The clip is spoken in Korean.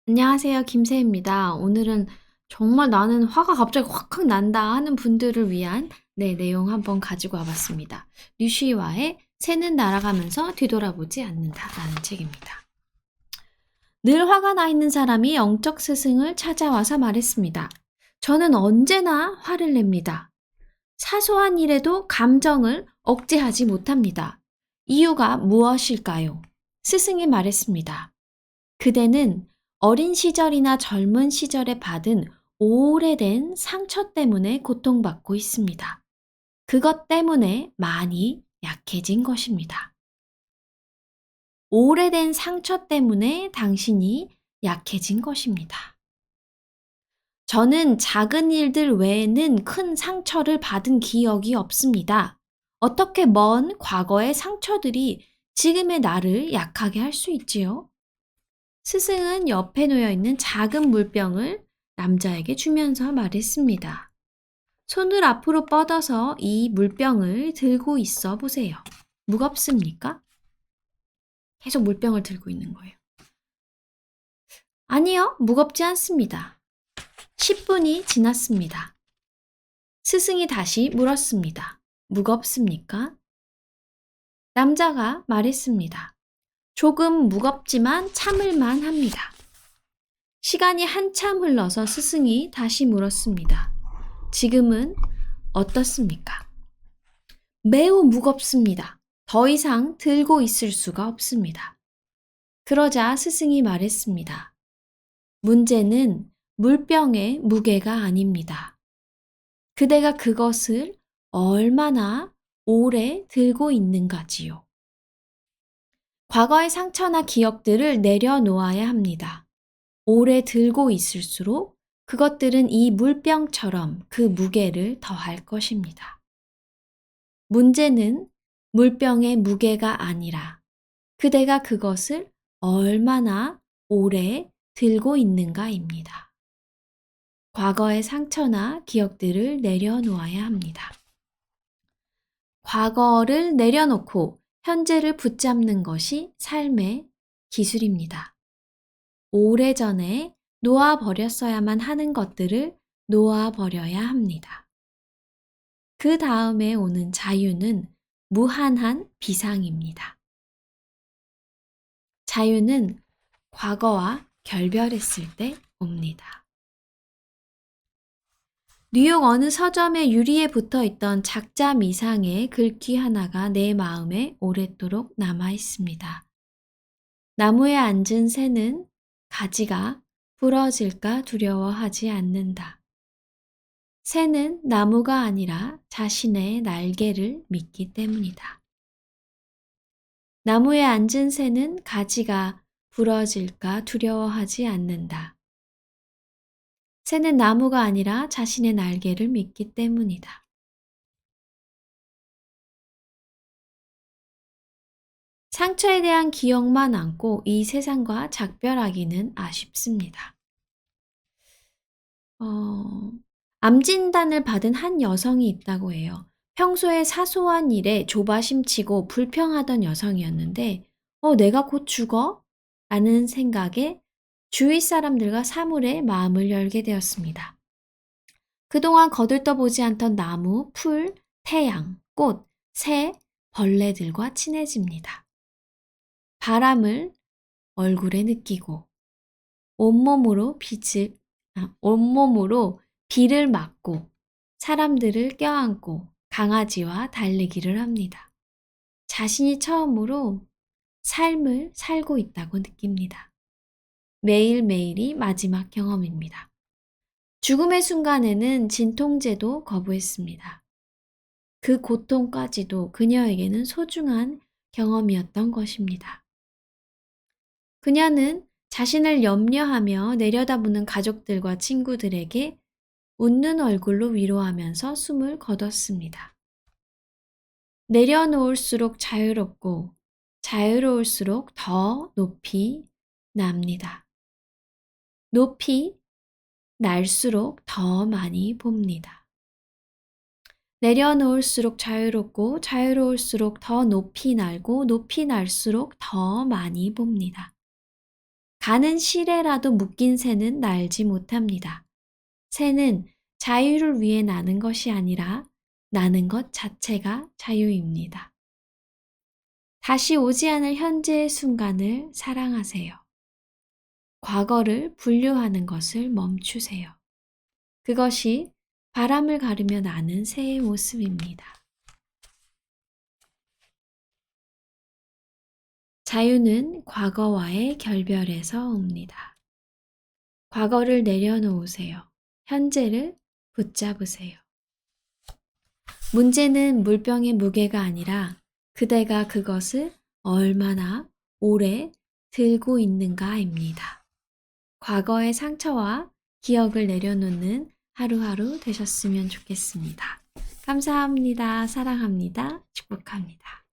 안녕하세요. 김새입니다. 오늘은 정말 나는 화가 갑자기 확확 난다 하는 분들을 위한 내용 한번 가지고 와봤습니다. 류시와의 새는 날아가면서 뒤돌아보지 않는다라는 책입니다. 늘 화가 나 있는 사람이 영적 스승을 찾아와서 말했습니다. 저는 언제나 화를 냅니다. 사소한 일에도 감정을 억제하지 못합니다. 이유가 무엇일까요? 스승이 말했습니다. 그대는 어린 시절이나 젊은 시절에 받은 오래된 상처 때문에 고통받고 있습니다. 그것 때문에 많이 약해진 것입니다. 오래된 상처 때문에 당신이 약해진 것입니다. 저는 작은 일들 외에는 큰 상처를 받은 기억이 없습니다. 어떻게 먼 과거의 상처들이 지금의 나를 약하게 할 수 있지요? 스승은 옆에 놓여 있는 작은 물병을 남자에게 주면서 말했습니다. 손을 앞으로 뻗어서 이 물병을 들고 있어 보세요. 무겁습니까? 계속 물병을 들고 있는 거예요. 아니요, 무겁지 않습니다. 10분이 지났습니다. 스승이 다시 물었습니다. 무겁습니까? 남자가 말했습니다. 조금 무겁지만 참을만 합니다. 시간이 한참 흘러서 스승이 다시 물었습니다. 지금은 어떻습니까? 매우 무겁습니다. 더 이상 들고 있을 수가 없습니다. 그러자 스승이 말했습니다. 문제는 물병의 무게가 아닙니다. 그대가 그것을 얼마나 오래 들고 있는가지요. 과거의 상처나 기억들을 내려놓아야 합니다. 오래 들고 있을수록 그것들은 이 물병처럼 그 무게를 더할 것입니다. 문제는 물병의 무게가 아니라 그대가 그것을 얼마나 오래 들고 있는가입니다. 과거의 상처나 기억들을 내려놓아야 합니다. 과거를 내려놓고 현재를 붙잡는 것이 삶의 기술입니다. 오래전에 놓아버렸어야만 하는 것들을 놓아버려야 합니다. 그 다음에 오는 자유는 무한한 비상입니다. 자유는 과거와 결별했을 때 옵니다. 뉴욕 어느 서점의 유리에 붙어 있던 작자 미상의 글귀 하나가 내 마음에 오랫도록 남아 있습니다. 나무에 앉은 새는 가지가 부러질까 두려워하지 않는다. 새는 나무가 아니라 자신의 날개를 믿기 때문이다. 나무에 앉은 새는 가지가 부러질까 두려워하지 않는다. 새는 나무가 아니라 자신의 날개를 믿기 때문이다. 상처에 대한 기억만 안고 이 세상과 작별하기는 아쉽습니다. 암 진단을 받은 한 여성이 있다고 해요. 평소에 사소한 일에 조바심치고 불평하던 여성이었는데, 내가 곧 죽어? 라는 생각에 주위 사람들과 사물에 마음을 열게 되었습니다. 그동안 거들떠보지 않던 나무, 풀, 태양, 꽃, 새, 벌레들과 친해집니다. 바람을 얼굴에 느끼고 온몸으로 비를 맞고 사람들을 껴안고 강아지와 달리기를 합니다. 자신이 처음으로 삶을 살고 있다고 느낍니다. 매일매일이 마지막 경험입니다. 죽음의 순간에는 진통제도 거부했습니다. 그 고통까지도 그녀에게는 소중한 경험이었던 것입니다. 그녀는 자신을 염려하며 내려다보는 가족들과 친구들에게 웃는 얼굴로 위로하면서 숨을 거뒀습니다. 내려놓을수록 자유롭고 자유로울수록 더 높이 납니다. 높이 날수록 더 많이 봅니다. 내려놓을수록 자유롭고 자유로울수록 더 높이 날고 높이 날수록 더 많이 봅니다. 가는 실에라도 묶인 새는 날지 못합니다. 새는 자유를 위해 나는 것이 아니라 나는 것 자체가 자유입니다. 다시 오지 않을 현재의 순간을 사랑하세요. 과거를 분류하는 것을 멈추세요. 그것이 바람을 가르며 나는 새의 모습입니다. 자유는 과거와의 결별에서 옵니다. 과거를 내려놓으세요. 현재를 붙잡으세요. 문제는 물병의 무게가 아니라 그대가 그것을 얼마나 오래 들고 있는가입니다. 과거의 상처와 기억을 내려놓는 하루하루 되셨으면 좋겠습니다. 감사합니다. 사랑합니다. 축복합니다.